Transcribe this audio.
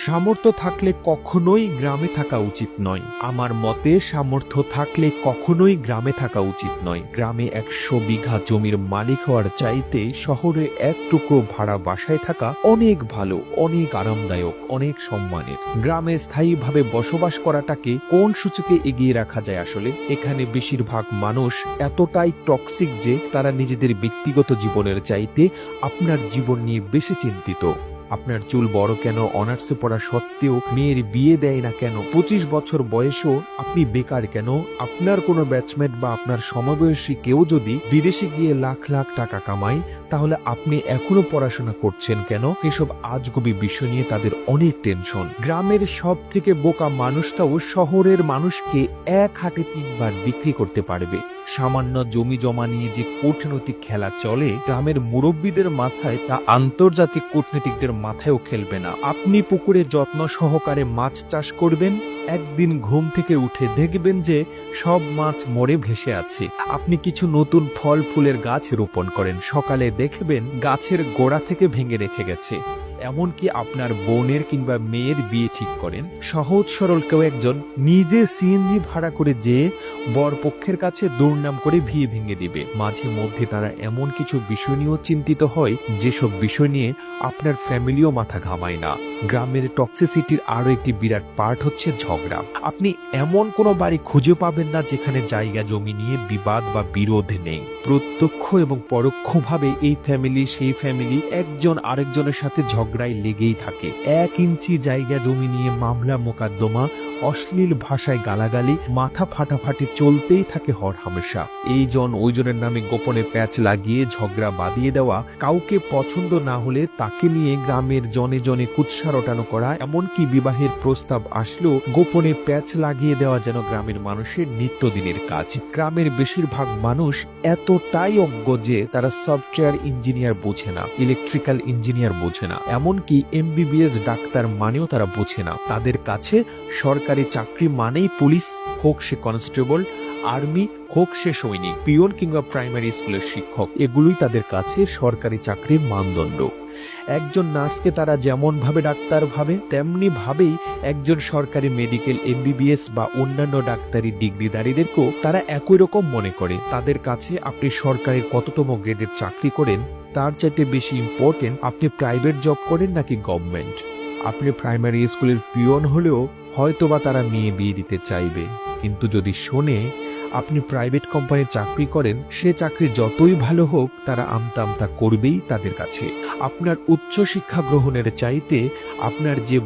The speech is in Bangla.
সামর্থ্য থাকলে কখনোই গ্রামে থাকা উচিত নয়। আমার মতে সামর্থ্য থাকলে কখনোই গ্রামে থাকা উচিত নয়। গ্রামে 100 বিঘা জমির মালিক হওয়ার চাইতে শহরে এক টুকরো ভাড়া বাসায় থাকা অনেক ভালো, অনেক আরামদায়ক, অনেক সম্মানের। গ্রামে স্থায়ীভাবে বসবাস করাটাকে কোন সূচকে এগিয়ে রাখা যায়? আসলে এখানে বেশিরভাগ মানুষ এতটাই টক্সিক যে তারা নিজেদের ব্যক্তিগত জীবনের চাইতে আপনার জীবন নিয়ে বেশি চিন্তিত। আপনার চুল বড় কেন, অনার্সে পড়া সত্ত্বেও মেয়ের বিয়ে দেয় না কেন, 25 বছর বয়সেও আপনি বেকার কেন, আপনার কোনো ব্যাচমেট বা আপনার সমবয়সী কেউ যদি বিদেশে গিয়ে লাখ লাখ টাকা কামায় তাহলে আপনি এখনো পড়াশোনা করছেন কেন? এসব আজগুবি বিষয় নিয়ে তাদের অনেক টেনশন। গ্রামের সব থেকে বোকা মানুষটাও শহরের মানুষকে এক হাটে 3 বার বিক্রি করতে পারবে। সামান্য জমি জমা নিয়ে যে কূটনৈতিক খেলা চলে গ্রামের মুরব্বীদের মাথায়, তা আন্তর্জাতিক কূটনীতিকদের মাথায়ও খেলবে না। আপনি পুকুরে যত্ন সহকারে মাছ চাষ করবেন, একদিন ঘুম থেকে উঠে দেখবেন যে সব মাছ মরে ভেসে আছে। আপনি কিছু নতুন ফল ফুলের গাছ রোপণ করেন, সকালে দেখবেন গাছের গোড়া থেকে ভেঙে রেখে গেছে। এমনকি আপনার বোনের কিংবা মেয়ের বিয়ে ঠিক করেন, সহজ সরল কেউ একজন নিজে সিএনজি ভাড়া করে যেয়ে বরপক্ষের কাছে দুর্নাম করে বিয়ে ভেঙে দিবে। মাঝে মধ্যে তারা এমন কিছু বিষয় নিয়েও চিন্তিত হয় যেসব বিষয় নিয়ে আপনার ফ্যামিলিও মাথা ঘামায় না। গ্রামের টক্সিসিটির আরো একটি বিরাট পার্ট হচ্ছে ঝগড়া। আপনি এমন কোনো বাড়ি খুঁজে পাবেন না যেখানে জায়গা জমি নিয়ে বিবাদ বা বিরোধ নেই। প্রত্যক্ষ এবং পরোক্ষভাবে এই ফ্যামিলি সেই ফ্যামিলি একজন আরেকজনের সাথে ঝগড়ায় লেগেই থাকে। 1 ইঞ্চি জায়গা জমি নিয়ে মামলা মোকদ্দমা, অশ্লীল ভাষায় গালাগালি, মাথা ফাটাফাটি চলতেই থাকে হরহামেশা। এইজন ওইজনের নামে গোপনে প্যাচ লাগিয়ে ঝগড়া বাঁধিয়ে দেওয়া, কাউকে পছন্দ না হলে তাকে নিয়ে গ্রামের জনে জনে কুৎসা রটানো করা, এমনকি বিবাহের প্রস্তাব আসলেও গোপনে প্যাচ লাগিয়ে দেওয়া যেন গ্রামের মানুষের নিত্যদিনের কাজ। গ্রামের বেশিরভাগ মানুষ এতটাই অজ্ঞ যে তারা সফটওয়্যার ইঞ্জিনিয়ার বোঝে না, ইলেকট্রিক্যাল ইঞ্জিনিয়ার বোঝে না, এমনকি এমবিবিএস ডাক্তার মানেও তারা বোঝে না। তাদের কাছে সরকারি চাকরি মানেই পুলিশ হোক সে কনস্টেবল, আর্মি হোক সে সৈনিক, পিয়ন কিংবা প্রাইমারি স্কুলের শিক্ষক, এগুলোই তাদের কাছে সরকারি চাকরির মানদণ্ড। একজন নার্সকে তারা যেমন ভাবে ডাক্তার ভাবে, তেমনি ভাবেই একজন সরকারি মেডিকেল এমবিবিএস বা অন্যান্য ডাক্তারি ডিগ্রিধারীদেরকেও তারা একই রকম মনে করে। তাদের কাছে আপনি সরকারের কততম গ্রেডের চাকরি করেন তার চাইতে বেশি ইম্পর্টেন্ট আপনি প্রাইভেট জব করেন নাকি গভর্নমেন্ট। আপনি প্রাইমারি স্কুলের পিয়ন হলেও হয়তোবা তারা মেয়ে বিয়ে দিতে চাইবে, কিন্তু যদি শোনে আপনি প্রাইভেট কোম্পানির চাকরি করেন, সে চাকরি যতই ভালো হোক তারা আমতা আমতা করবেই তাদের কাছে। আপনার উচ্চ শিক্ষা গ্রহণের চাইতে আপনার যে